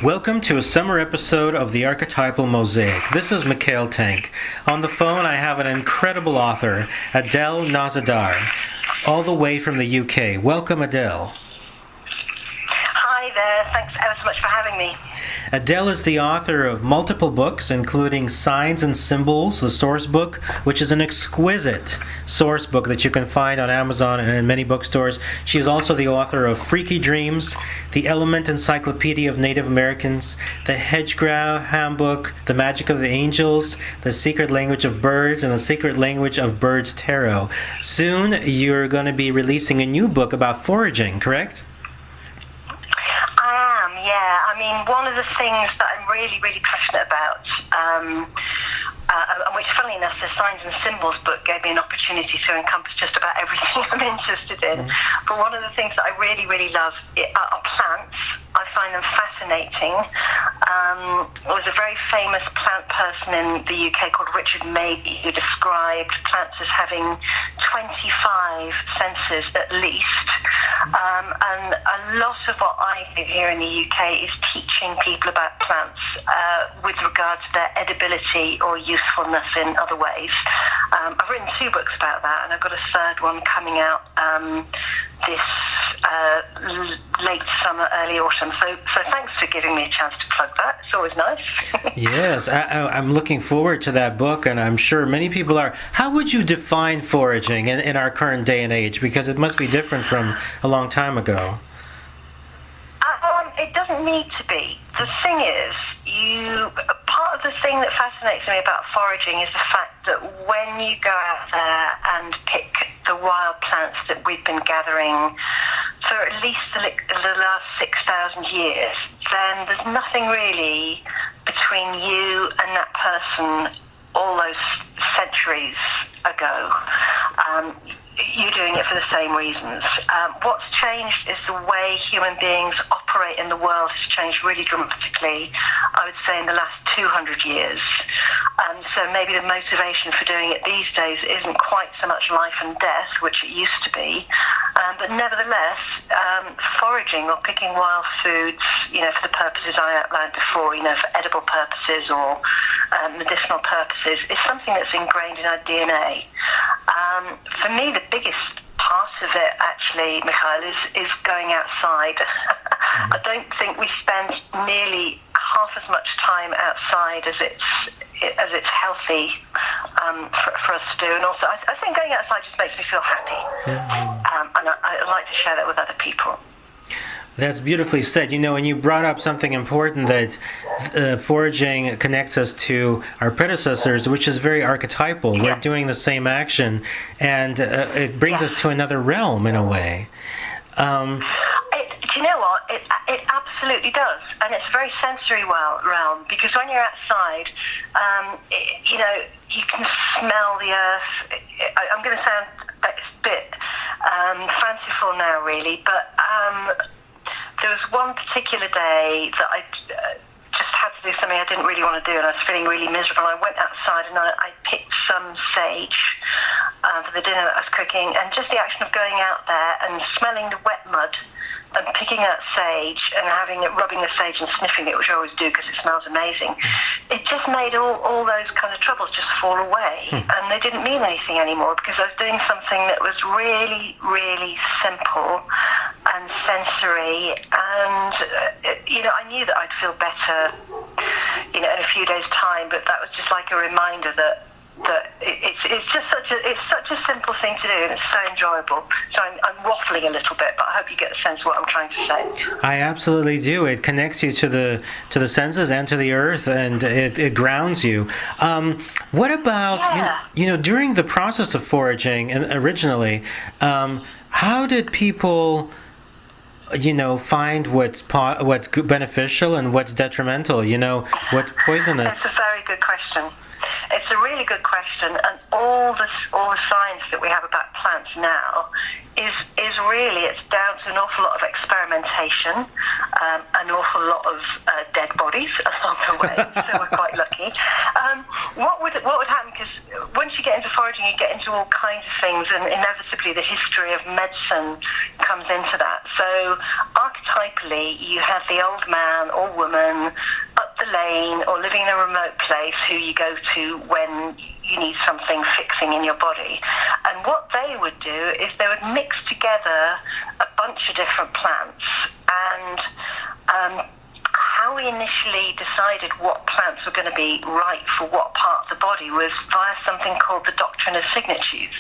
Welcome to a summer episode of the Archetypal Mosaic. This is Mikhail. On the phone, I have an incredible author, Adele Nozedar, all the way from the UK. Welcome, Adele. Hi there. Thanks ever so much for having me. Adele is the author of multiple books, including Signs and Symbols, the Sourcebook, which is an exquisite source book that you can find on Amazon and in many bookstores. She is also the author of Freaky Dreams, The Element Encyclopedia of Native Americans, The Hedgerow Handbook, The Magic of the Angels, The Secret Language of Birds, and The Secret Language of Birds Tarot. Soon, you're going to be releasing a new book about foraging, correct? Yeah, I mean, one of the things that I'm really, really passionate about, which, funnily enough, the Signs and Symbols book gave me an opportunity to encompass just about everything I'm interested in. But one of the things that I really, really love are plants. I find them fascinating. There was a very famous plant person in the UK called Richard Mabey who described plants as having 25 senses at least. And a lot of what I do here in the UK is teaching people about plants with regard to their edibility or usefulness in other ways. I've written 2 books about that, and I've got a third one coming out this late summer, early autumn. So thanks for giving me a chance to plug that. It's always nice. Yes, I'm looking forward to that book, and I'm sure many people are. How would you define foraging in our current day and age? Because it must be different from a long time ago. It doesn't need to be. The thing is, part of the thing that fascinates me about foraging is the fact that when you go out there and pick the wild plants that we've been gathering for at least the last 6,000 years, then there's nothing really between you and that person all those centuries ago. You're doing it for the same reasons. What's changed is the way human beings operate in the world has changed really dramatically, I would say, in the last 200 years. So maybe the motivation for doing it these days isn't quite so much life and death, which it used to be. But nevertheless, foraging or picking wild foods, for the purposes I outlined before, for edible purposes or medicinal purposes, is something that's ingrained in our DNA. For me, the biggest part of it, actually, Mikhail, is going outside. I don't think we spend nearly half as much time outside as it's healthy for us to do. And also, I think going outside just makes me feel happy. And I like to share that with other people. That's beautifully said. And you brought up something important that foraging connects us to our predecessors, which is very archetypal. Yeah. We're doing the same action, and it brings us to another realm in a way. Do you know what? It absolutely does, and it's a very sensory realm, because when you're outside, you can smell the earth. I'm going to sound a bit fanciful now, really, but there was one particular day that I just had to do something I didn't really want to do, and I was feeling really miserable. I went outside and I picked some sage for the dinner that I was cooking, and just the action of going out there and smelling the wet mud and picking out sage and rubbing the sage and sniffing it, which I always do because it smells amazing, it just made all those kind of troubles just fall away. And they didn't mean anything anymore, because I was doing something that was really, really simple and sensory, and I knew that I'd feel better in a few days' time, but that was just like a reminder that it's such a simple thing to do, and it's so enjoyable. So I'm waffling a little bit, but I hope you get the sense of what I'm trying to say. I absolutely do. It connects you to the senses and to the earth, and it grounds you. What about during the process of foraging and originally? How did people find what's beneficial and what's detrimental? What's poisonous? That's a very good question. It's a really good question, and all the science that we have about plants now is really, it's down to an awful lot of experimentation, an awful lot of dead bodies along the way. So we're quite lucky. What would happen? Because once you get into foraging, you get into all kinds of things, and inevitably the history of medicine comes into that. So archetypes archetypally, you have the old man or woman up the lane or living in a remote place who you go to when you need something fixing in your body. And what they would do is they would mix together a bunch of different plants. And how we initially decided what plants were going to be right for what part of the body was via something called the doctrine of signatures,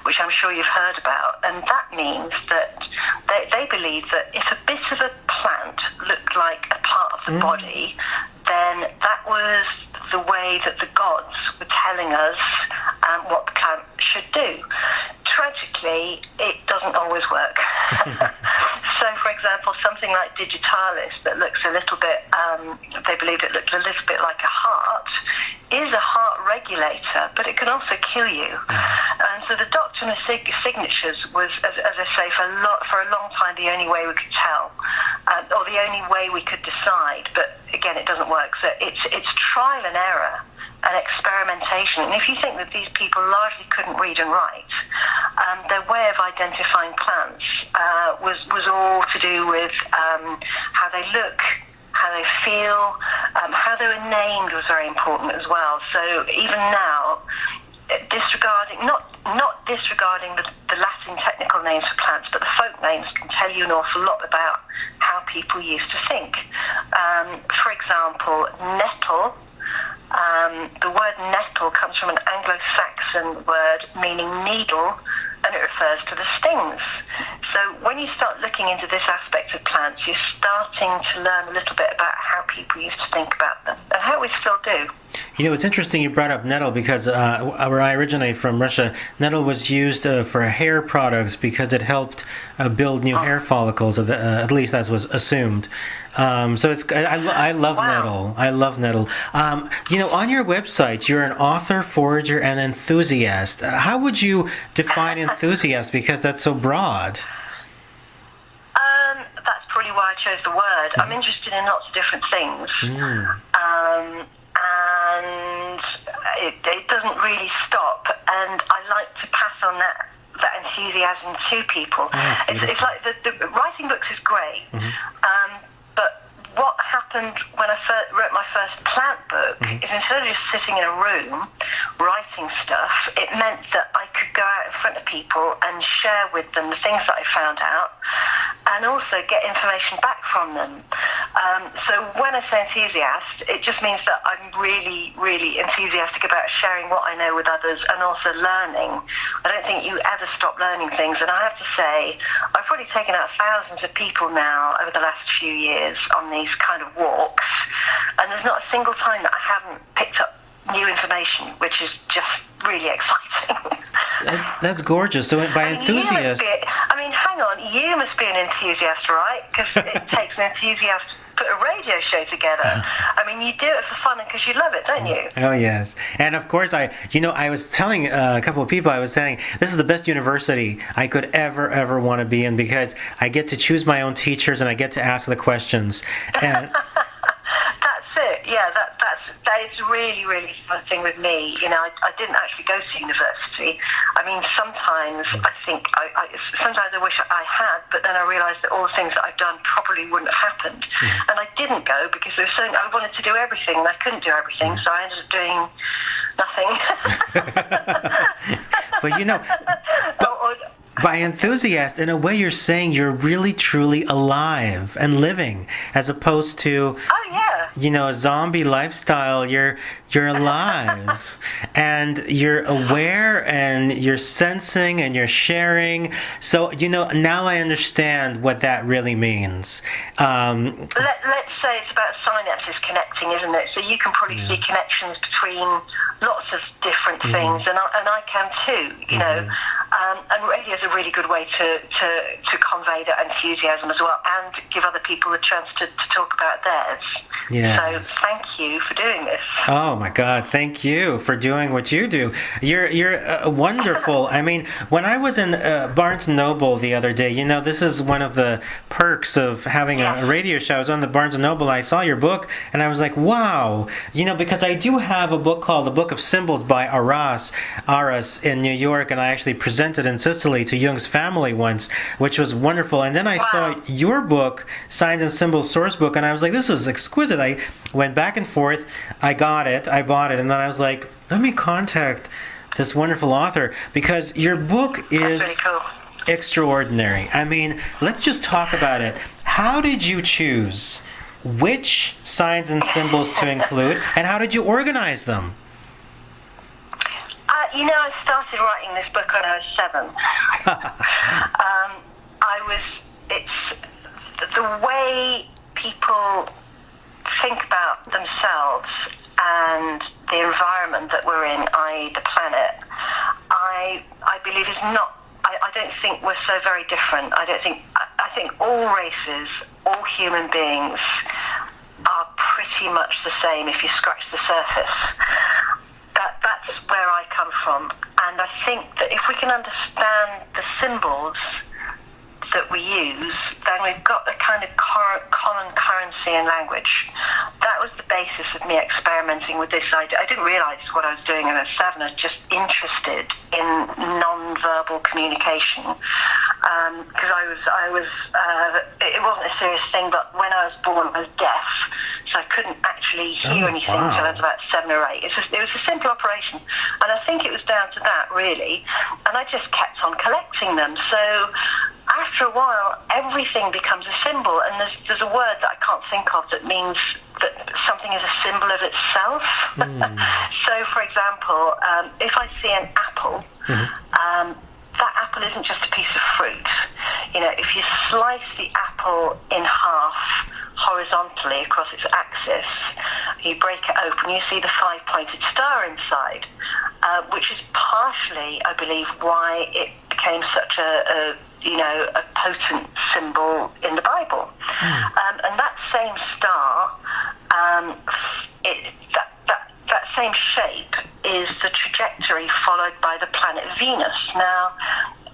which I'm sure you've heard about. And that means that they believe that if a bit of a plant looked like a part of the body, then that was the way that the gods were telling us what the plant should do. Tragically, it doesn't always work. So, for example, something like digitalis that looks a little bit, they believed it looked a little bit like a heart, is a heart regulator, but it can also kill you. And so the doctrine of signatures was, as I say, for a long time the only way we could tell, or the only way we could decide. But again, it doesn't work. So it's trial and error and experimentation. And if you think that these people largely couldn't read and write, their way of identifying plants was all to do with how they look, how they feel, how they were named was very important as well. So even now, not disregarding the Latin technical names for plants, but the folk names can tell you an awful lot about how people used to think. For example, nettle. The word nettle comes from an Anglo-Saxon word meaning needle, and it refers to the stings. So when you start looking into this aspect of plants, you're starting to learn a little bit about how people used to think about them, and how we still do. You know, it's interesting you brought up nettle because where I originate from, Russia, nettle was used for hair products because it helped build new hair follicles, at least as was assumed. So I love nettle. I love nettle. You know, on your website, you're an author, forager, and enthusiast. How would you define enthusiast? Because that's so broad. That's probably why I chose the word. I'm interested in lots of different things. And it doesn't really stop. And I like to pass on that enthusiasm to people. It's like the writing books is great. But what happened when I wrote my first plant book is instead of just sitting in a room writing stuff, it meant that I could go out in front of people and share with them the things that I found out, and also get information back from them. So when I say enthusiast, it just means that I'm really, really enthusiastic about sharing what I know with others and also learning. I don't think you ever stop learning things, and I have to say, I've probably taken out thousands of people now over the last few years on these kind of walks, and there's not a single time that I haven't picked up new information, which is just really exciting. That's gorgeous. So by enthusiast... hang on, you must be an enthusiast, right? Because it takes an enthusiast to put a radio show together. I mean, you do it for fun and because you love it, don't you? Oh, yes. And of course, I was telling a couple of people, I was saying, this is the best university I could ever want to be in because I get to choose my own teachers and I get to ask the questions. And that's it. Yeah, that is really, really fun thing with me. You know, I didn't actually go to university. I mean, sometimes I think, sometimes I wish I had, but then I realised that all the things that I've done probably wouldn't have happened. And I didn't go because there was something, I wanted to do everything and I couldn't do everything, so I ended up doing nothing. But you know... By enthusiast, in a way you're saying you're really truly alive and living, as opposed to a zombie lifestyle. You're alive and you're aware and you're sensing and you're sharing. So now I understand what that really means. Let's say it's about synapses connecting, isn't it? So you can probably see connections between lots of different things, and I can too. You know. And radio is a really good way to convey that enthusiasm as well, and give other people a chance to talk about theirs. Yes. So thank you for doing this. Oh my God, thank you for doing what you do. You're wonderful. I mean, when I was in Barnes & Noble the other day, this is one of the perks of having a radio show. I was on the Barnes & Noble, I saw your book, and I was like, wow. Because I do have a book called The Book of Symbols by Aras in New York, and I actually presented presented in Sicily to Jung's family once, which was wonderful. And then I saw your book, Signs and Symbols Sourcebook, and I was like, this is exquisite. I went back and forth. I got it. I bought it. And then I was like, let me contact this wonderful author, because your book is really cool. Extraordinary. I mean, let's just talk about it. How did you choose which signs and symbols to include, and how did you organize them? I started writing this book when I was 7. It's the way people think about themselves and the environment that we're in, i.e. the planet, I believe is not, I don't think we're so very different. I think all races, all human beings are pretty much the same if you scratch the surface. That's where I come from. And I think that if we can understand the symbols that we use, then we've got a kind of common currency in language. That was the basis of me experimenting with this idea. I didn't realize what I was doing when I was 7. I was just interested in non-verbal communication. Because it wasn't a serious thing, but when I was born, I was deaf, so I couldn't actually hear anything until I was about 7 or 8. It was a simple operation, and I think it was down to that, really. And I just kept on collecting them. So after a while, everything becomes a symbol, and there's a word that I can't think of that means that something is a symbol of itself. So, for example, if I see an apple, that apple isn't just a piece of fruit. If you slice the apple in half horizontally across its axis, you break it open, you see the 5-pointed star inside, which is partially, I believe, why it became such a potent symbol in the Bible. And that same star, that same shape is the trajectory followed by the planet Venus. Now,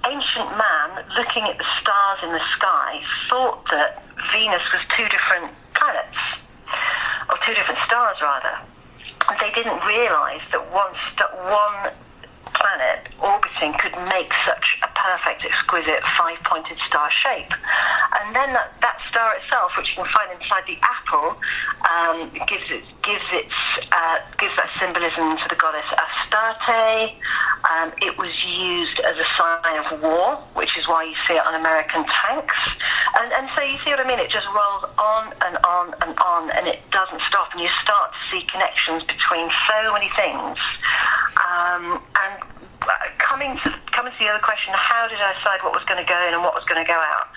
ancient man, looking at the stars in the sky, thought that Venus was 2 different planets, or 2 different stars rather. And they didn't realize that one planet orbiting could make such a perfect, exquisite 5-pointed star shape. And then that star itself, which you can find inside the apple, gives that symbolism to the goddess Astarte. It was used as a sign of war, which is why you see it on American tanks. And so you see what I mean? It just rolls on and on and on, and it doesn't stop. And you start to see connections between so many things. And coming to the other question, how did I decide what was going to go in and what was going to go out?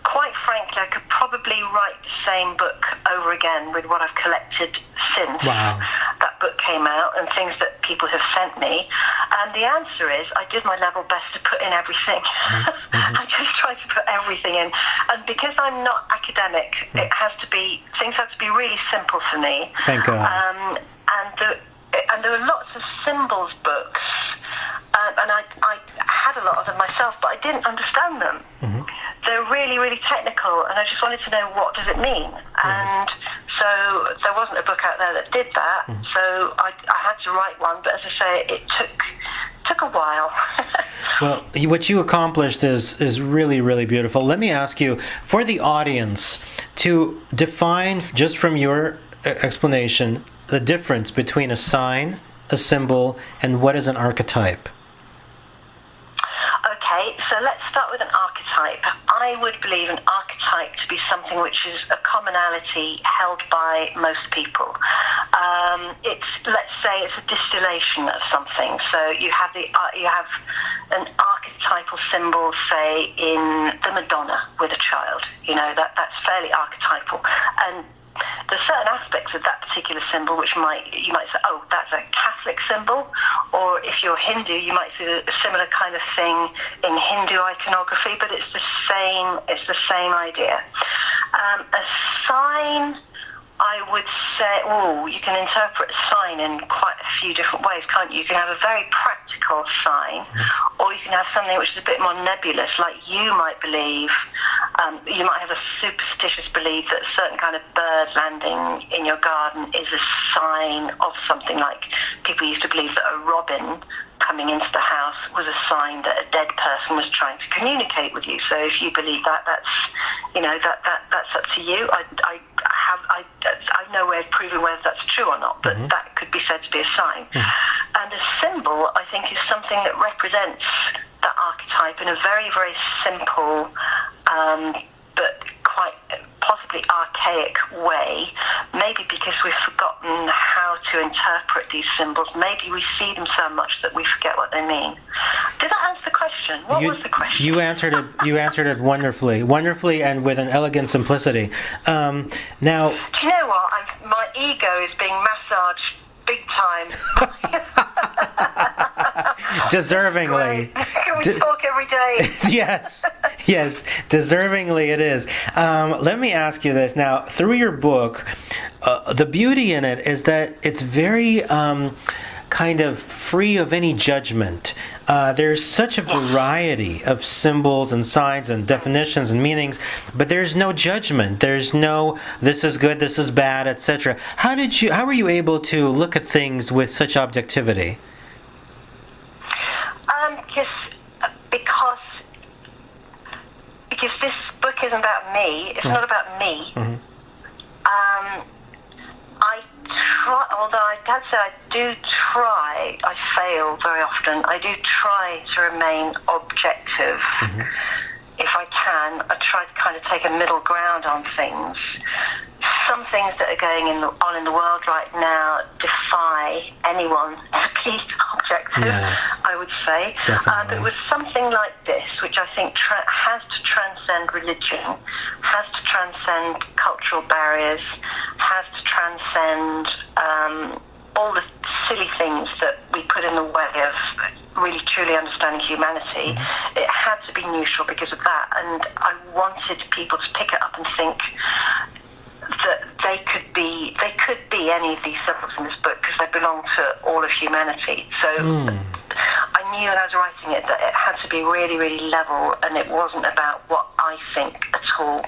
Quite frankly, I could probably write the same book over again with what I've collected since that book came out and things that people have sent me. And the answer is I did my level best to put in everything. I just tried to put everything in. And because I'm not academic, things have to be really simple for me. Thank God. And there were lots of symbols books, and I had a lot of them myself, but I didn't understand them. They're really, really technical, and I just wanted to know, what does it mean? And so there wasn't a book out there that did that, so I had to write one, but as I say, it took a while. Well, what you accomplished is really, really beautiful. Let me ask you, for the audience, to define, just from your explanation, the difference between a sign, a symbol, and what is an archetype? Okay, so let's start with an archetype. I would believe an archetype to be something which is a commonality held by most people. Let's say it's a distillation of something. So you have an archetypal symbol, say in the Madonna with a child. That's fairly archetypal. And there's certain aspects of that particular symbol which you might say, oh, that's a Catholic symbol, or if you're Hindu, you might see a similar kind of thing in Hindu iconography, but it's the same idea. A sign, I would say, you can interpret a sign in quite a few different ways, can't you? You can have a very practical sign, or you can have something which is a bit more nebulous, like you might believe. You might have a superstitious belief that a certain kind of bird landing in your garden is a sign of something, like people used to believe that a robin coming into the house was a sign that a dead person was trying to communicate with you. So if you believe that, that's up to you. I have no way of proving whether that's true or not, but that could be said to be a sign. And a symbol, I think, is something that represents that archetype in a very, very simple but quite possibly archaic way, maybe because we've forgotten how to interpret these symbols. Maybe we see them so much that we forget what they mean. Did that answer the question? What was the question? You answered it wonderfully, and with an elegant simplicity. Now, do you know what? My ego is being massaged big time. Deservingly. Can we talk every day? Yes, deservingly it is. Let me ask you this now. Through your book, the beauty in it is that it's very kind of free of any judgment. There's such a variety of symbols and signs and definitions and meanings, but there's no judgment. There's no this is good, this is bad, etc. How were you able to look at things with such objectivity? Because this book isn't about me. It's not about me. Although I have to say I do try, I fail very often, I do try to remain objective. If I can, I try to kind of take a middle ground on things. Some things that are going on in the world right now defy anyone to be objective, yes, I would say. But with something like this, which I think has to transcend religion, has to transcend cultural barriers, has to transcend all the silly things that we put in the way of really truly understanding humanity, it had to be neutral because of that. And I wanted people to pick it up and think that they could be any of these symbols in this book because they belong to all of humanity. So I knew when I was writing it that it had to be really, really level, and it wasn't about what I think at all.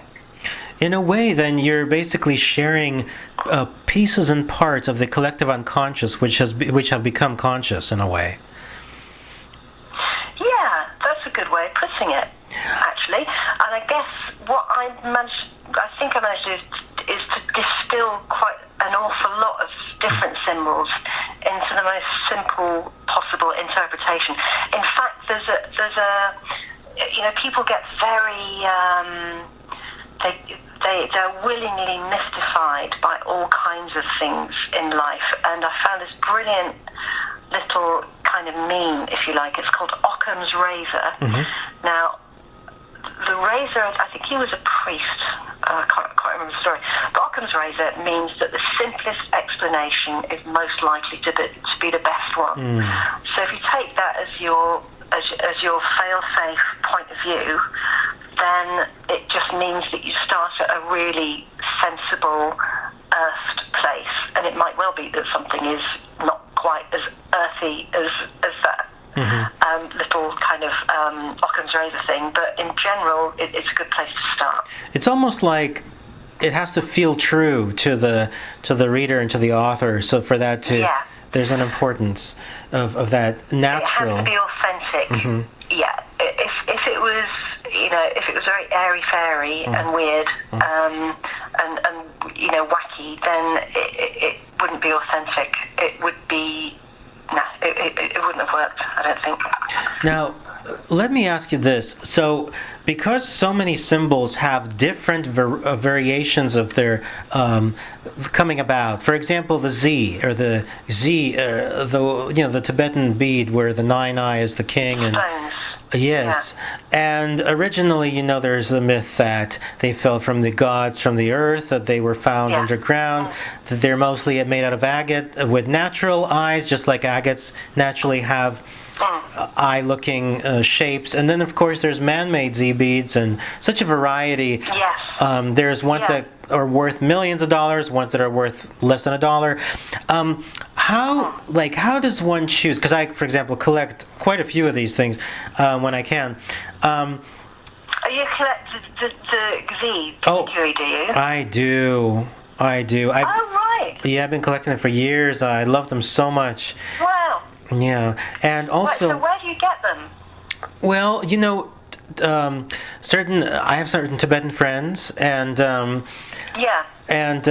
In a way, then, you're basically sharing pieces and parts of the collective unconscious, which have become conscious in a way. Yeah, that's a good way of putting it, actually. And I guess what I think I managed to do is to distill quite an awful lot of different symbols into the most simple possible interpretation. In fact, there's a people get very they're willingly mystified by all kinds of things in life, and I found this brilliant little kind of meme, if you like. It's called Occam's razor. Now, the razor, I think he was a priest. I can't remember the story. But Occam's razor means that the simplest explanation is most likely to be the best one. So if you take that as your fail-safe point of view, then it just means that you start at a really sensible, earthed place. And it might well be that something is not quite as earthy as that little kind of Occam's razor thing, but in general, it's a good place to start. It's almost like it has to feel true to the reader and to the author. So for that to, there's an importance of that natural. It has to be authentic. Yeah. If it was, if it was very airy-fairy and weird and wacky, then it wouldn't be authentic. It would be. No, it wouldn't have worked, I don't think. Now, let me ask you this. So, because so many symbols have different variations of their coming about. For example, the Z, or the Z, the Tibetan bead where the 9-eye is the king, and Stones. yes, and originally, there's the myth that they fell from the gods from the earth, that they were found underground, that they're mostly made out of agate with natural eyes, just like agates naturally have eye-looking shapes. And then, of course, there's man-made Z beads and such a variety. Yes. There's ones that are worth millions of dollars, ones that are worth less than $1. How does one choose? Because I, for example, collect quite a few of these things when I can. You collect the Z particularly, do you? I do. Oh, right. Yeah, I've been collecting them for years. I love them so much. Wow. Yeah, and also. So where do you get them? Well, I have certain Tibetan friends, and Yeah. and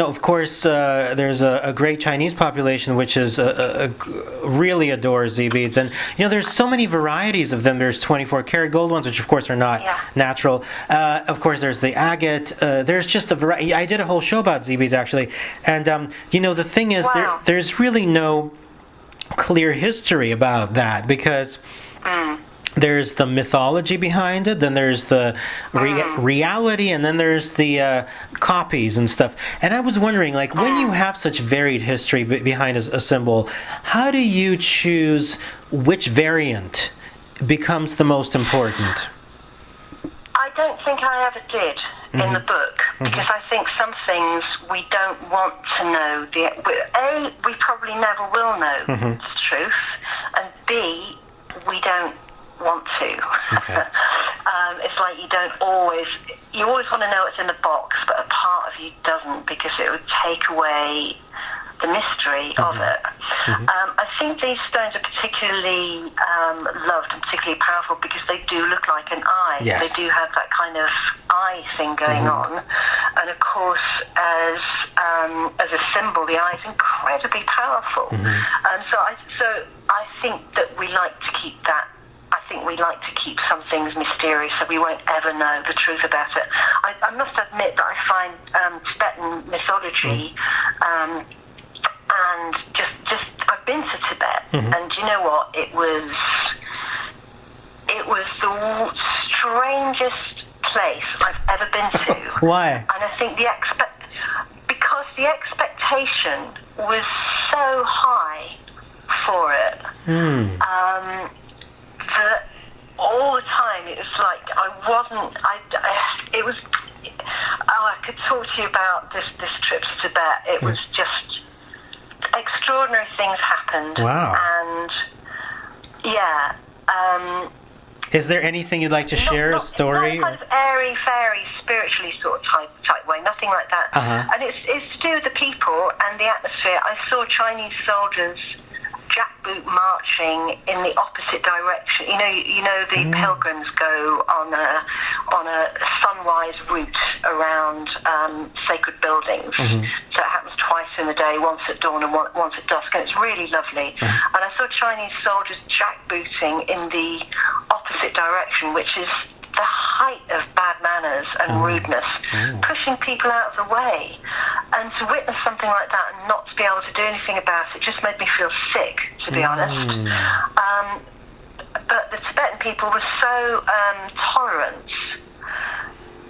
of course, there's a great Chinese population which is really adores Z beads, and there's so many varieties of them. There's 24 karat gold ones, which of course are not natural. Of course, there's the agate. There's just a variety. I did a whole show about Z beads actually, and the thing is, there's really no clear history about that because. There's the mythology behind it, then there's the reality, and then there's the copies and stuff. And I was wondering, like, when you have such varied history behind a symbol, how do you choose which variant becomes the most important? I don't think I ever did in the book, because I think some things we don't want to know. A, we probably never will know the truth, and B, we don't want to. Okay. It's like you always want to know what's in the box, but a part of you doesn't, because it would take away the mystery of it. I think these stones are particularly loved and particularly powerful because they do look like an eye. Yes. They do have that kind of eye thing going on, and of course, as a symbol, the eye is incredibly powerful. So I think that we like to keep that. I think we like to keep some things mysterious, so we won't ever know the truth about it. I must admit that I find Tibetan mythology, and just I've been to Tibet, and you know what? It was the strangest place I've ever been to. Why? And I think because the expectation was so high for it. That all the time it was like I could talk to you about this trip to Tibet. It was just extraordinary things happened. Wow. And is there anything you'd like to share, a story? Not kind of airy, fairy, spiritually sort of type way, nothing like that. And it's to do with the people and the atmosphere. I saw Chinese soldiers jackboot marching in the opposite direction. You know the pilgrims go on a sunrise route around sacred buildings. So it happens twice in the day, once at dawn and once at dusk, and it's really lovely. And I saw Chinese soldiers jackbooting in the opposite direction, which is the height of bad manners and rudeness, pushing people out of the way. And to witness something like that and not to be able to do anything about it just made me feel sick, to be honest. But the Tibetan people were so tolerant.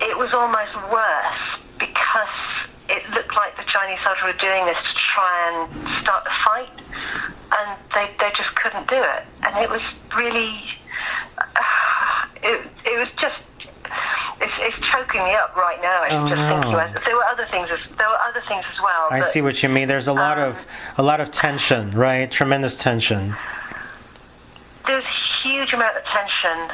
It was almost worse because it looked like the Chinese soldiers were doing this to try and start a fight, and they just couldn't do it. And it was really... It was just, it's choking me up right now. Thinking about it. There were other things as well. I see what you mean. There's a lot of tension, right? Tremendous tension. There's a huge amount of tension,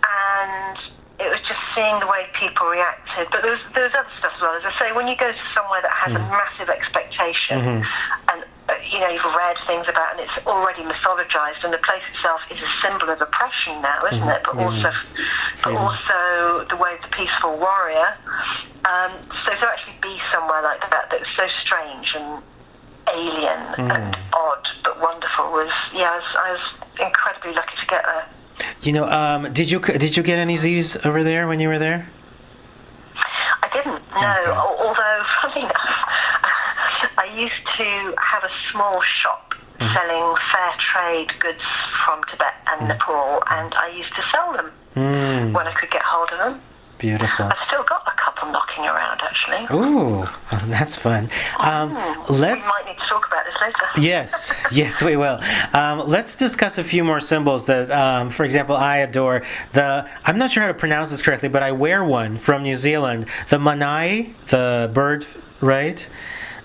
and it was just seeing the way people reacted. But there was other stuff as well. As I say, when you go to somewhere that has a massive expectation, and you've read things about, and it's already mythologized, and the place itself is a symbol of oppression now, isn't it? But also the way of the peaceful warrior. So to actually be somewhere like that was so strange and alien and odd but wonderful I was incredibly lucky to get there. Did you get any Z's over there when you were there? I didn't, no. Okay. Although, funny enough, I used to have a small shop selling fair trade goods from Tibet and Nepal, and I used to sell them when I could get hold of them. Beautiful. I've still got a couple knocking around, actually. Ooh, that's fun. We might need to talk about this later. Yes, we will. Let's discuss a few more symbols that, for example, I adore. I'm not sure how to pronounce this correctly, but I wear one from New Zealand. The manai, the bird, right?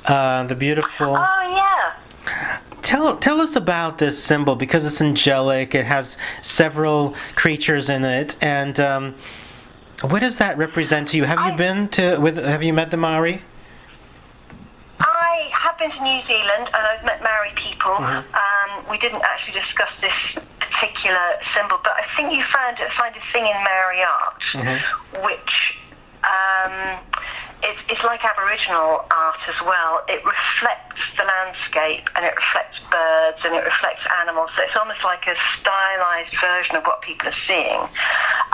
The beautiful... Oh, yeah. Tell us about this symbol, because it's angelic. It has several creatures in it, and what does that represent to you? Have you met the Maori? I have been been to New Zealand and I've met Maori people. We didn't actually discuss this particular symbol, but I think you find a thing in Maori art, which it's like Aboriginal art as well. It reflects the landscape and it reflects birds and it reflects animals. So it's almost like a stylized version of what people are seeing.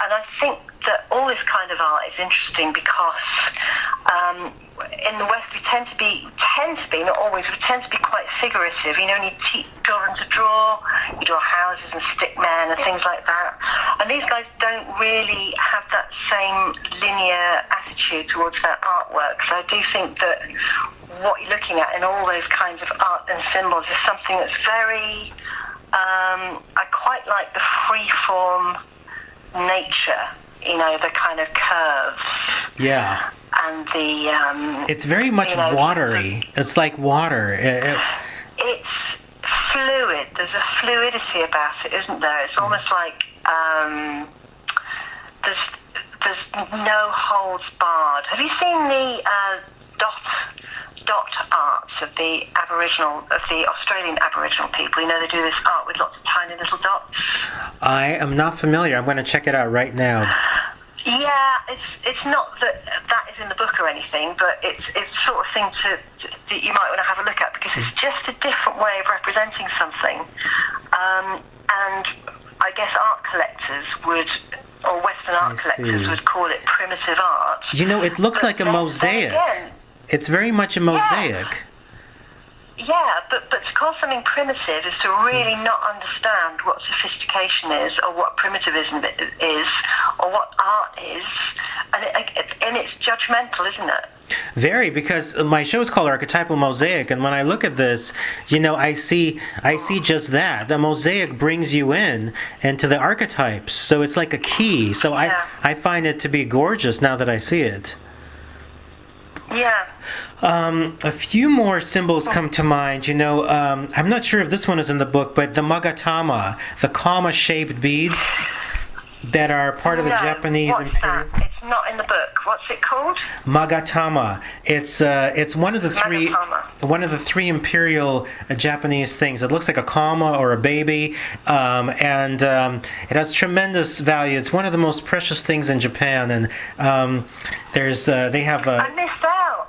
And I think that all this kind of art is interesting because in the West we tend to be, not always, we tend to be quite figurative. You know, when you teach children to draw, you draw houses and stick men and things like that. And these guys don't really have that same linear attitude towards their artwork. So I do think that what you're looking at in all those kinds of art and symbols is something that's very, I quite like the free-form nature, you know, the kind of curves. Yeah. And the... it's very much watery. It's like water. It's fluid. There's a fluidity about it, isn't there? It's almost like there's no holds barred. Have you seen the dot arts of the Australian Aboriginal people? You know, they do this art with lots of tiny little dots. I am not familiar. I'm going to check it out right now. Yeah, it's not that is in the book or anything, but it's sort of thing that you might want to have a look at because it's just a different way of representing something. And I guess art collectors or Western art collectors would call it primitive art. You know, it looks like a mosaic. It's very much a mosaic. Yeah, but to call something primitive is to really not understand what sophistication is or what primitivism is or what art is. And it's judgmental, isn't it? Very, because my show is called Archetypal Mosaic, and when I look at this, you know, I see just that. The mosaic brings you into the archetypes, so it's like a key. So I find it to be gorgeous now that I see it. Yeah. A few more symbols come to mind. You know, I'm not sure if this one is in the book, but the magatama, the comma-shaped beads that are part of the Japanese imperial. That? It's not in the book. What's it called? Magatama. It's one of the three imperial Japanese things. It looks like a comma or a baby, and it has tremendous value. It's one of the most precious things in Japan, and they have. I missed out.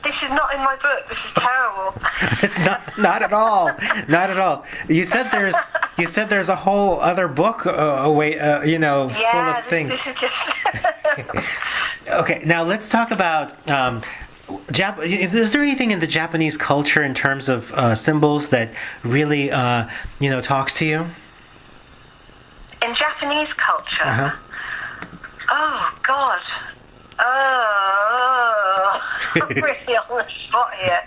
This is not in my book. This is terrible. It's not at all. Not at all. You said there's a whole other book full of things. This is just Okay, now let's talk about is there anything in the Japanese culture in terms of symbols that really talks to you? In Japanese culture? Oh God. I'm really on the spot here.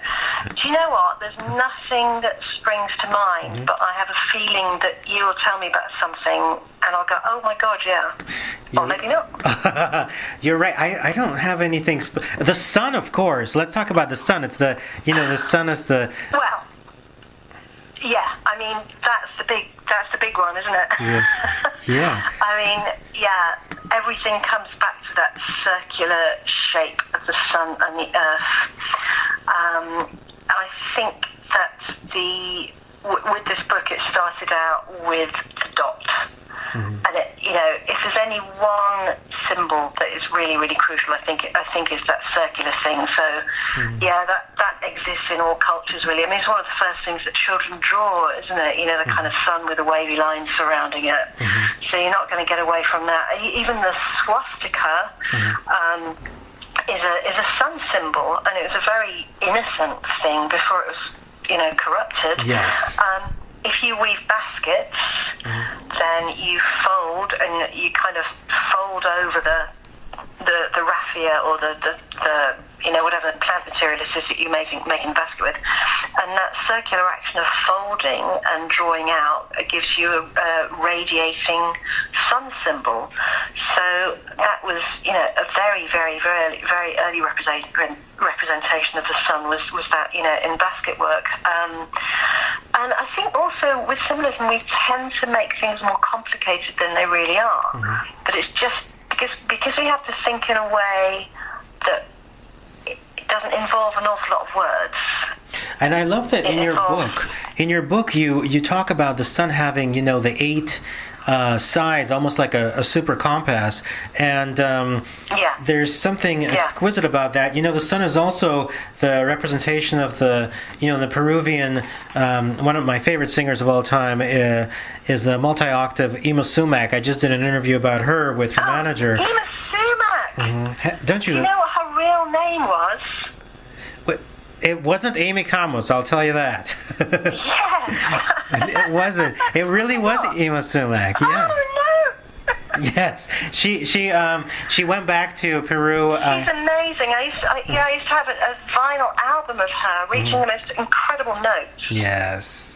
Do you know what? There's nothing that springs to mind, but I have a feeling that you will tell me about something and I'll go, oh my God, yeah. Or maybe not. You're right. I don't have anything. The sun, of course. Let's talk about the sun. It's the sun is the... Well, yeah. I mean, that's the big one, isn't it? Yeah. Yeah. I mean, yeah. Everything comes back to that circular shape of the sun and the earth. I think that with this book, it started out with the dot. And if there's any one symbol that is really, really crucial, I think is that circular thing. So, that exists in all cultures, really. I mean, it's one of the first things that children draw, isn't it? You know, the kind of sun with the wavy lines surrounding it. So you're not going to get away from that. Even the swastika is a sun symbol, and it was a very innocent thing before it was, corrupted. Yes. If you weave baskets, then you fold, and you kind of fold over the raffia or the whatever plant material it is that you're making a basket with, and that circular action of folding and drawing out gives you a radiating sun symbol. So that was, a very, very, very, very early representation of the sun was that, in basket work. And I think also with symbolism we tend to make things more complicated than they really are. But it's just because we have to think in a way that it doesn't involve an awful lot of words. And I love that in your book, you talk about the sun having, the 8 sides, almost like a super compass. And there's something exquisite about that. The sun is also the representation of the Peruvian, one of my favorite singers of all time is the multi-octave Ima Sumac. I just did an interview about her with her manager. Ima Sumac! Mm-hmm. Don't you? You know what her real name was? It wasn't Amy Camus, I'll tell you that. Yes. It wasn't. It really was Ima Sumac. Yes. Oh no. Yes. She went back to Peru. She's amazing. I used to have a vinyl album of her reaching the most incredible notes. Yes.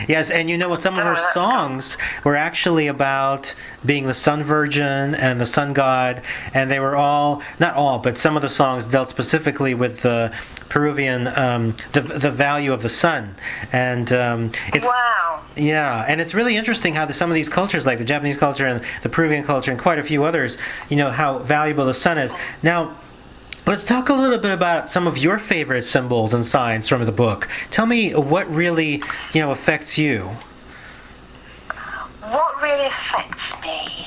Yes, and some of her songs were actually about being the sun virgin and the sun god, and they were all, not all, but some of the songs dealt specifically with the Peruvian, the value of the sun. And wow. Yeah, and it's really interesting how some of these cultures, like the Japanese culture and the Peruvian culture and quite a few others, how valuable the sun is. Now, let's talk a little bit about some of your favorite symbols and signs from the book. Tell me what really, affects you. What really affects me?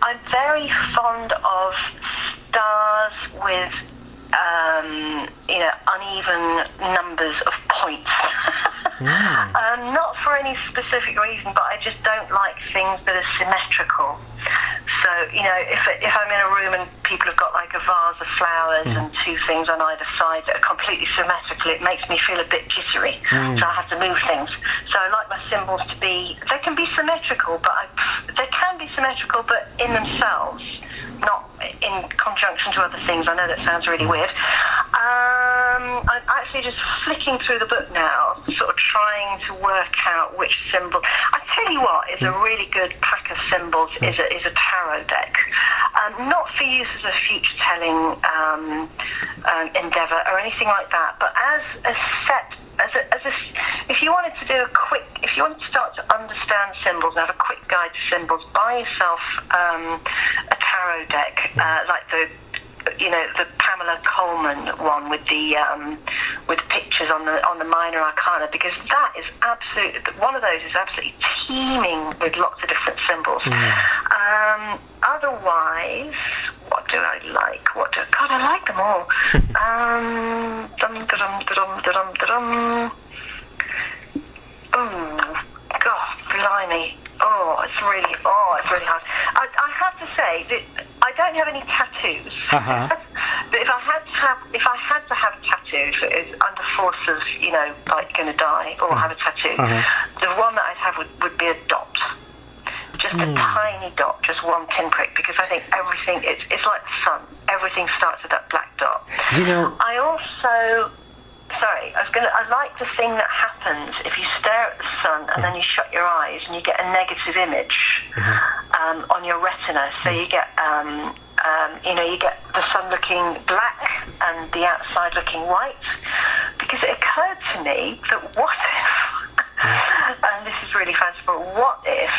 I'm very fond of stars with, uneven numbers of points. Not for any specific reason, but I just don't like things that are symmetrical. So, if I'm in a room and people have got like a vase of flowers and 2 things on either side that are completely symmetrical, it makes me feel a bit jittery. So I have to move things. So I like my symbols to be, they can be symmetrical, but in themselves, not in conjunction to other things. I know that sounds really weird. I'm actually just flicking through the book now, sort of trying to work out which symbol. I tell you what is a really good pack of symbols is a tarot deck. Not for use as a future-telling endeavour or anything like that, but as a set, if you wanted to start to understand symbols and have a quick guide to symbols, buy yourself a tarot deck, like the Pamela Coleman one with the pictures on the minor arcana, because that is one of those is absolutely teeming with lots of different symbols. Otherwise, what do I like? God, I like them all. Oh, God, blimey. It's really hard. I have to say that I don't have any tattoos. But if I had to have a tattoo, if it is under force of, like going to die or have a tattoo, the one that I'd have would be a dot. Just a tiny dot, just one pinprick, because I think everything, it's like the sun. Everything starts with that black dot. I also... Sorry, I like the thing that happens if you stare at the sun and then you shut your eyes and you get a negative image on your retina. So you get, you get the sun looking black and the outside looking white. Because it occurred to me that what if, and this is really fanciful, what if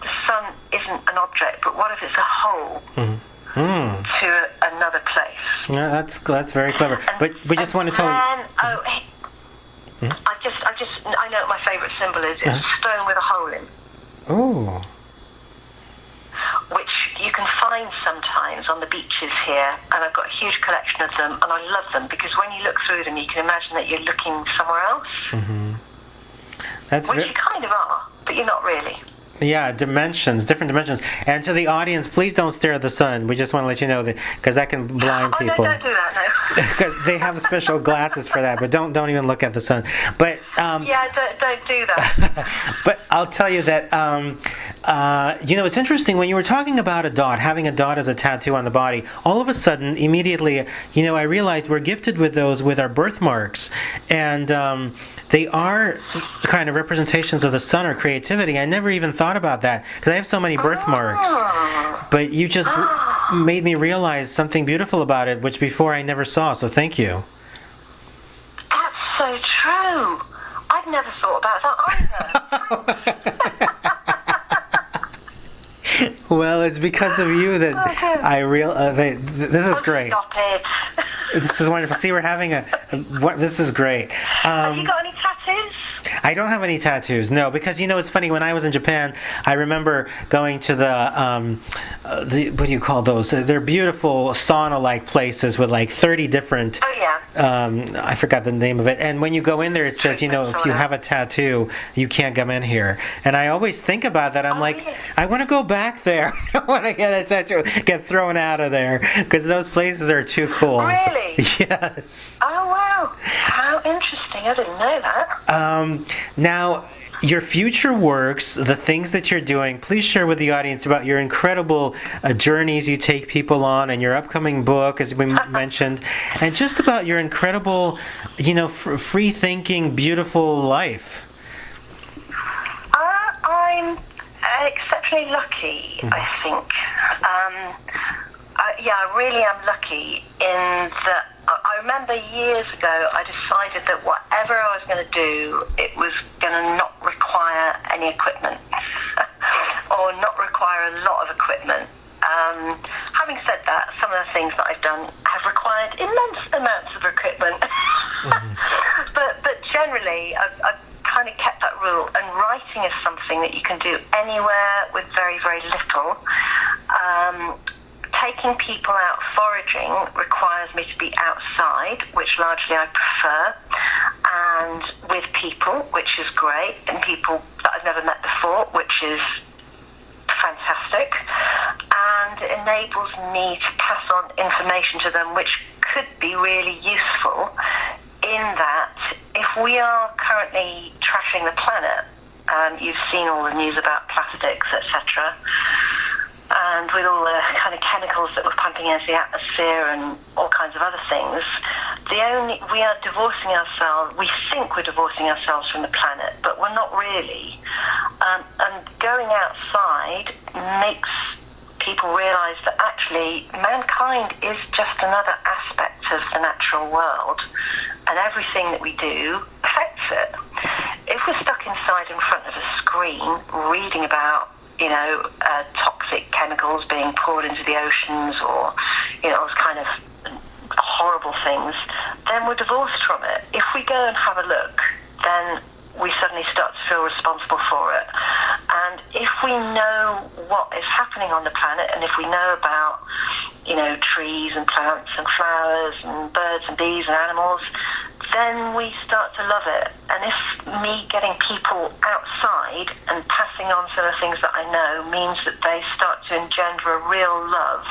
the sun isn't an object, but what if it's a hole? To another place. Yeah, that's very clever. But we just want to tell you. I know what my favourite symbol is. It's a stone with a hole in. Oh. Which you can find sometimes on the beaches here, and I've got a huge collection of them, and I love them because when you look through them, you can imagine that you're looking somewhere else. Which you kind of are, but you're not really. Yeah, different dimensions. And to the audience, please don't stare at the sun. We just want to let you know that, because that can blind people. No, don't do that, no. Because they have special glasses for that, but don't even look at the sun. But don't do that. But I'll tell you that it's interesting when you were talking about a dot, having a dot as a tattoo on the body. All of a sudden, immediately, I realized we're gifted with those with our birthmarks, and they are kind of representations of the sun or creativity. I never even thought about that because I have so many birthmarks. But you just made me realize something beautiful about it, which before I never saw. So thank you. That's so true. I've never thought about that either. Well, it's because of you that I this is great. Stop it. This is wonderful. See, we're having this is great. Have you got any tattoos? I don't have any tattoos, no, because it's funny. When I was in Japan, I remember going to the what do you call those? They're beautiful sauna-like places with like 30 different. Oh yeah. I forgot the name of it. And when you go in there, it says, if you have a tattoo, you can't come in here. And I always think about that. I'm like, really? I want to go back there. I want to get a tattoo, get thrown out of there, because those places are too cool. Really? Yes. Oh wow! How interesting! I didn't know that. Now, your future works, the things that you're doing, please share with the audience about your incredible journeys you take people on, and your upcoming book, as we mentioned, and just about your incredible, free-thinking, beautiful life. I'm exceptionally lucky, I think. I really am lucky in that I remember years ago I decided that whatever I was going to do, it was going to not require any equipment or not require a lot of equipment. Having said that, some of the things that I've done have required immense amounts of equipment. But generally, I've kind of kept that rule, and writing is something that you can do anywhere with very, very little. Taking people out foraging requires me to be outside, which largely I prefer, and with people, which is great, and people that I've never met before, which is fantastic, and it enables me to pass on information to them which could be really useful, in that if we are currently trashing the planet, you've seen all the news about plastics, etc., and with all the kind of chemicals that we're pumping into the atmosphere and all kinds of other things, we are divorcing ourselves. We think we're divorcing ourselves from the planet, but we're not really. And going outside makes people realise that actually mankind is just another aspect of the natural world, and everything that we do affects it. If we're stuck inside in front of a screen reading about toxic chemicals being poured into the oceans, or those kind of horrible things, then we're divorced from it. If we go and have a look, then we suddenly start to feel responsible for it. And if we know what is happening on the planet, and if we know about trees and plants and flowers and birds and bees and animals, then we start to love it. And if me getting people outside and passing on some of the things that I know means that they start to engender a real love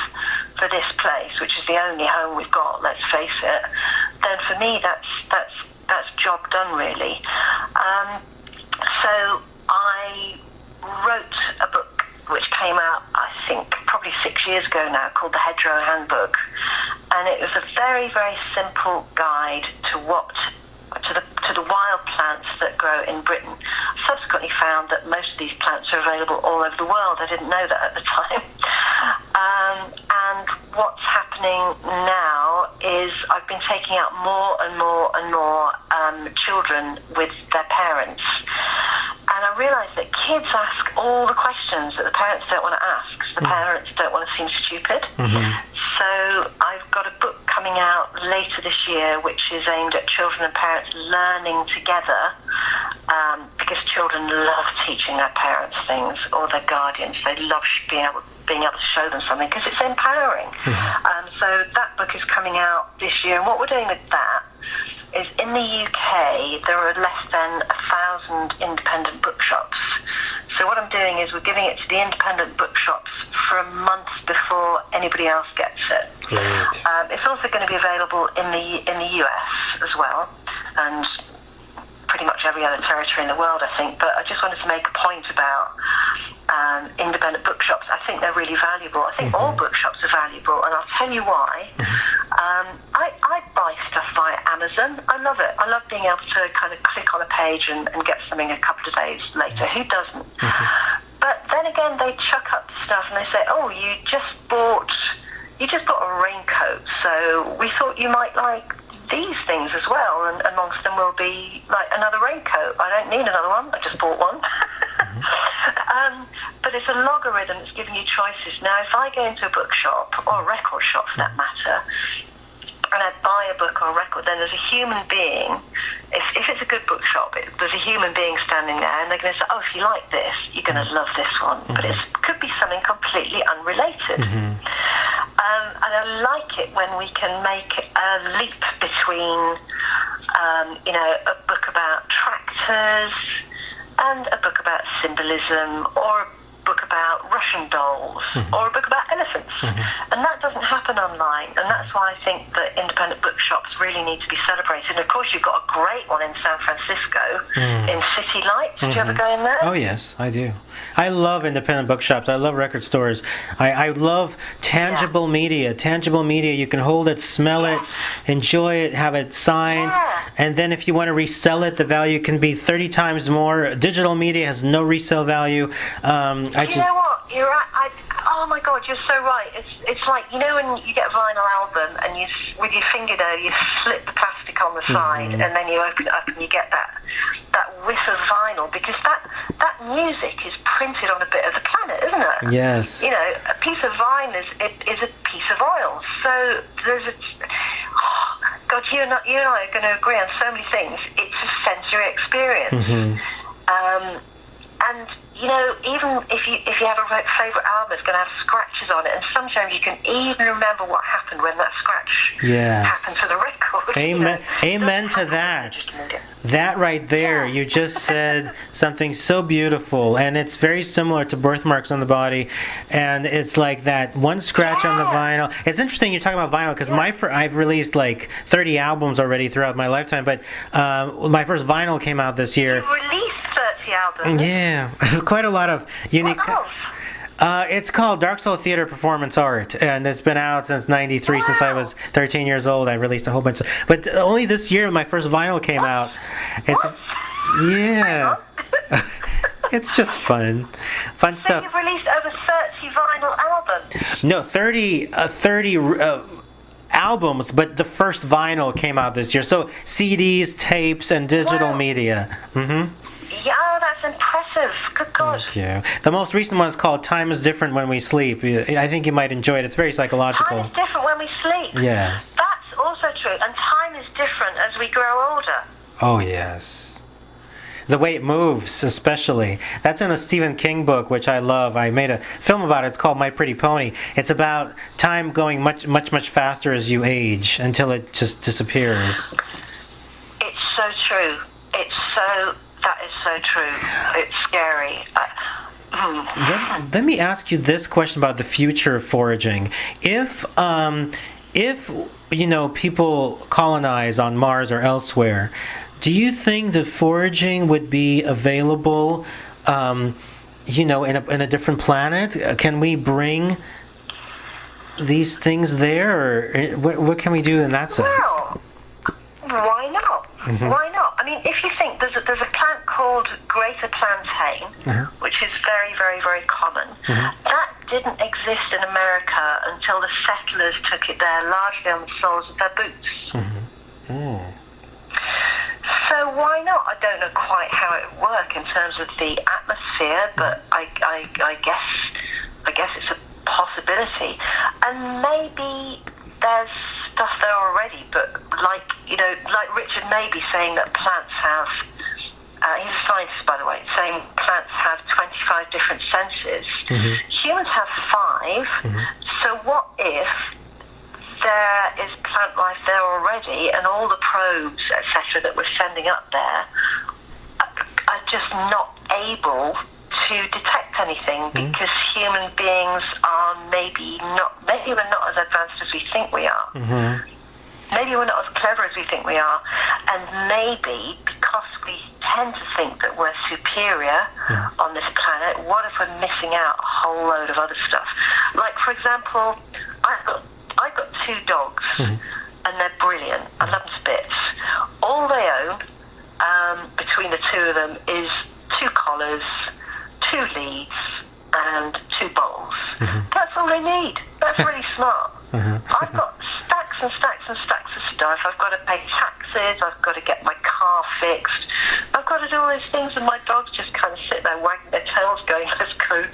for this place, which is the only home we've got, let's face it, then for me that's job done, really. So I wrote a book which came out, I think, probably 6 years ago now, called The Hedgerow Handbook. And it was a very, very simple guide to the wild plants that grow in Britain. Subsequently found that most of these plants are available all over the world. I didn't know that at the time. And what's happening now is I've been taking out more and more and more children with their parents. And I realised that kids ask all the questions that the parents don't want to ask, because the parents don't want to seem stupid. Mm-hmm. So I've got a book coming out later this year which is aimed at children and parents learning together, because children love teaching their parents things, or their guardians. They love being able to show them something, because it's empowering. Mm-hmm. So that book is coming out this year, and what we're doing with that is, in the UK there are less than 1,000 independent bookshops. So what I'm doing is we're giving it to the independent bookshops for a month before anybody else gets it. Right. It's also going to be available in the US as well, and pretty much every other territory in the world, I think. But I just wanted to make a point about independent bookshops. I think they're really valuable. I think all bookshops are valuable, and I'll tell you why. I buy stuff via Amazon. I love it. I love being able to kind of click on a page and get something a couple of days later. Who doesn't? But then again, they chuck up stuff and they say, "Oh, you just bought a raincoat, so we thought you might like these things as well, and amongst them will be like another raincoat. I don't need another one. I just bought one." But it's a logarithm that's giving you choices. Now, if I go into a bookshop, or a record shop for that matter, going to buy a book or a record, then there's a human being. If it's a good bookshop, there's a human being standing there, and they're going to say, oh, if you like this, you're going to love this one. But it could be something completely unrelated. And I like it when we can make a leap between, a book about tractors and a book about symbolism, or a book about Russian dolls, or a book about elephants. And that doesn't happen online, and that's why I think that independent bookshops really need to be celebrated. And of course, you've got a great one in San Francisco, in City Lights. Did you ever go in there? Oh, yes, I do. I love independent bookshops. I love record stores. I love tangible media. Tangible media, you can hold it, smell it, enjoy it, have it signed, and then if you want to resell it, the value can be 30 times more. Digital media has no resale value. You know what? You're right. Oh my God, you're so right. It's like, when you get a vinyl album and with your fingernail you slip the plastic on the side, and then you open it up and you get that whiff of vinyl, because that music is printed on a bit of the planet, isn't it? Yes. A piece of vinyl is a piece of oil. So there's God, you and I are going to agree on so many things. It's a sensory experience. And even if you have a favourite album, it's going to have scratches on it, and sometimes you can even remember what happened when that scratch happened to the record. Amen to that. That right there, you just said something so beautiful, and it's very similar to birthmarks on the body, and it's like that one scratch on the vinyl. It's interesting you're talking about vinyl, because I've released like 30 albums already throughout my lifetime, but my first vinyl came out this year. You released 30 albums? Yeah, quite a lot of unique... It's called Dark Soul Theater Performance Art, and it's been out since '93. Since I was 13 years old, I released a whole bunch but only this year my first vinyl came out. It's just fun stuff. You've released over 30 vinyl albums? No, 30 albums, but the first vinyl came out this year. So CDs, tapes, and digital media. Yeah, that's impressive. Good God. Thank you. The most recent one is called Time is Different When We Sleep. I think you might enjoy it. It's very psychological. Time is different when we sleep. Yes. That's also true. And time is different as we grow older. Oh, yes. The way it moves, especially. That's in a Stephen King book, which I love. I made a film about it. It's called My Pretty Pony. It's about time going much, much, much faster as you age until it just disappears. It's so true. That is so true. It's scary. Let me ask you this question about the future of foraging. If people colonize on Mars or elsewhere, do you think that foraging would be available, in a different planet? Can we bring these things there, or what can we do in that sense? Well, why not? Why not? I mean, if you think there's a plant called greater plantain, which is very, very, very common. That didn't exist in America until the settlers took it there, largely on the soles of their boots. So why not? I don't know quite how it would work in terms of the atmosphere, but I guess it's a possibility. And maybe there's stuff there already, but like Richard may be saying that plants have, he's a scientist by the way, saying plants have 25 different senses. Humans have 5, so what if there is plant life there already, and all the probes, etc., that we're sending up there are just not able to detect anything because human beings are maybe we're not as advanced as we think we are. Maybe we're not as clever as we think we are, and maybe because we tend to think that we're superior on this planet, what if we're missing out a whole load of other stuff? Like, for example, I've got 2 dogs, and they're brilliant. I love them to bits. All they own, between the 2 of them, is 2 collars, 2 leads, and 2 bowls. That's all they need. That's really smart. I've got stacks and stacks and stacks of stuff. I've got to pay taxes. I've got to get my car fixed. I've got to do all these things, and my dogs just kind of sit there wagging their tails going, let's go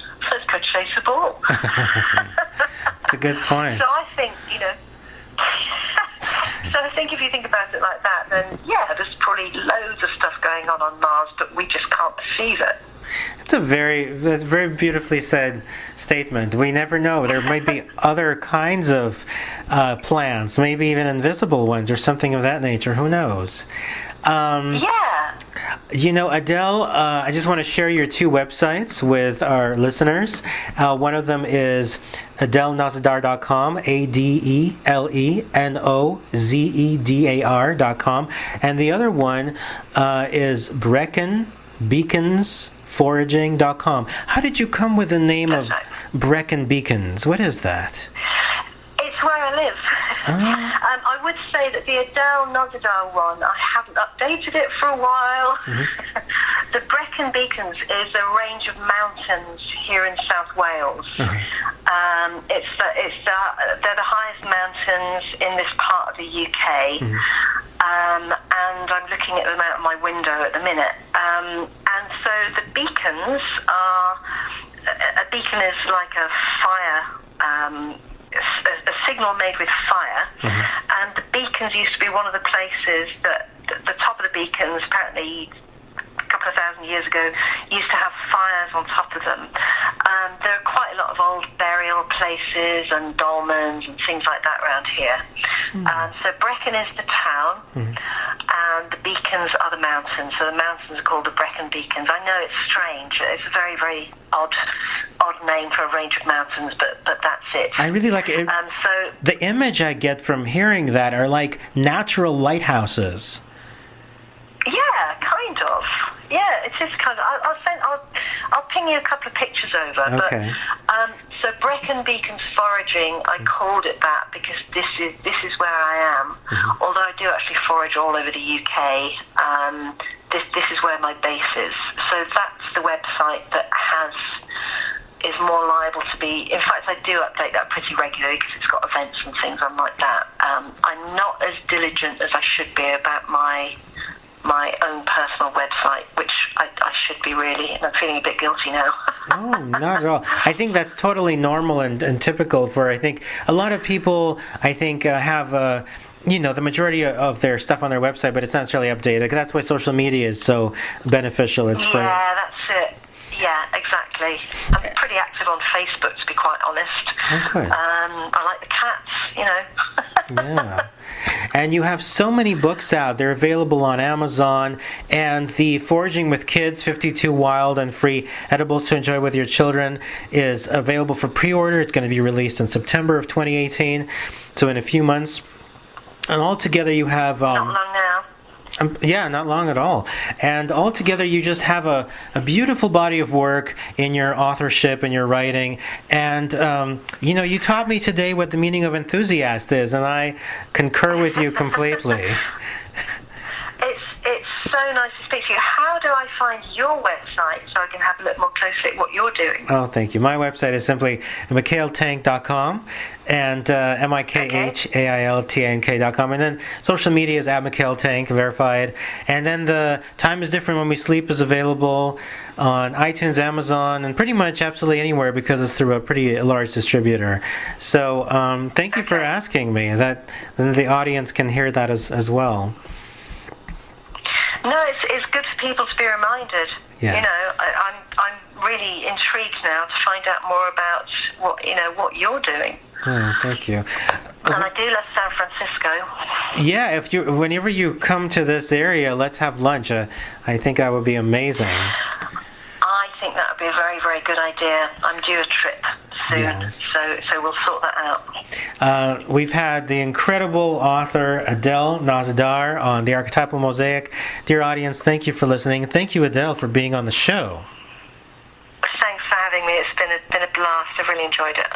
chase a ball. That's a good point. So I think, think if you think about it like that, then yeah, there's probably loads of stuff going on Mars, but we just can't perceive it. That's a very beautifully said statement. We never know. There might be other kinds of plants, maybe even invisible ones or something of that nature. Who knows? Yeah. Adele, I just want to share your two websites with our listeners. One of them is adelenozedar.com, ADELENOZEDAR.com, and the other one is Foraging.com. How did you come with the name of Brecon Beacons? What is that? It's where I live. I would say that the Adele Nozedar one, I haven't updated it for a while. Mm-hmm. The Brecon Beacons is a range of mountains here in South Wales. Mm-hmm. They're the highest mountains in this part of the UK. Mm-hmm. And I'm looking at them out of my window at the minute. And so the beacons are... A beacon is like a fire... a signal made with fire, mm-hmm. and the beacons used to be one of the places that the top of the beacons, apparently a couple of thousand years ago, used to have fires on top of them. There are quite a lot of old burial places and dolmens and things like that around here. Mm-hmm. So Brecon is the town, mm-hmm. and the beacons are the mountains. So the mountains are called the Brecon Beacons. I know it's strange. It's a very, very odd name for a range of mountains, but that's it. I really like it. So the image I get from hearing that are like natural lighthouses. Yeah, kind of. Yeah, it is kind of. I'll ping you a couple of pictures over. Okay. But so Brecon Beacons Foraging, I called it that because this is where I am. Mm-hmm. Although I do actually forage all over the UK. This is where my base is. So that's the website that is more liable to be... In fact, I do update that pretty regularly because it's got events and things on like that. I'm not as diligent as I should be about my own personal website, which I should be really, and I'm feeling a bit guilty now. No, not at all. I think that's totally normal and typical for, I think, a lot of people, I think, have... the majority of their stuff on their website, but it's not necessarily updated. That's why social media is so beneficial. It's free. Yeah, that's it. Yeah, exactly. I'm pretty active on Facebook, to be quite honest. Okay. I like the cats, Yeah. And you have so many books out. They're available on Amazon. And the Foraging with Kids, 52 Wild and Free Edibles to Enjoy with Your Children is available for pre-order. It's going to be released in September of 2018, so in a few months. And altogether you have... Not long now. Yeah, not long at all. And altogether you just have a beautiful body of work in your authorship and your writing. And, you taught me today what the meaning of enthusiast is, and I concur with you completely. It's so nice to speak to you. How do I find your website so I can have a look more closely at what you're doing? Oh, thank you. My website is simply mikhailtank.com and mikhailtank.com. And then social media is @mikhailtank, verified. And then the Time is Different When We Sleep is available on iTunes, Amazon, and pretty much absolutely anywhere because it's through a pretty large distributor. So thank you for asking me. That the audience can hear that as well. No, it's good for people to be reminded. Yeah. I'm really intrigued now to find out more about what you're doing. Oh, thank you. And I do love San Francisco. Yeah, whenever you come to this area, let's have lunch. I think that would be amazing. I think that would be a very, very good idea. I'm due a trip soon, yes. so we'll sort that out. We've had the incredible author Adele Nozedar on The Archetypal Mosaic. Dear audience, thank you for listening. Thank you, Adele, for being on the show. Thanks for having me. It's been a blast. I've really enjoyed it.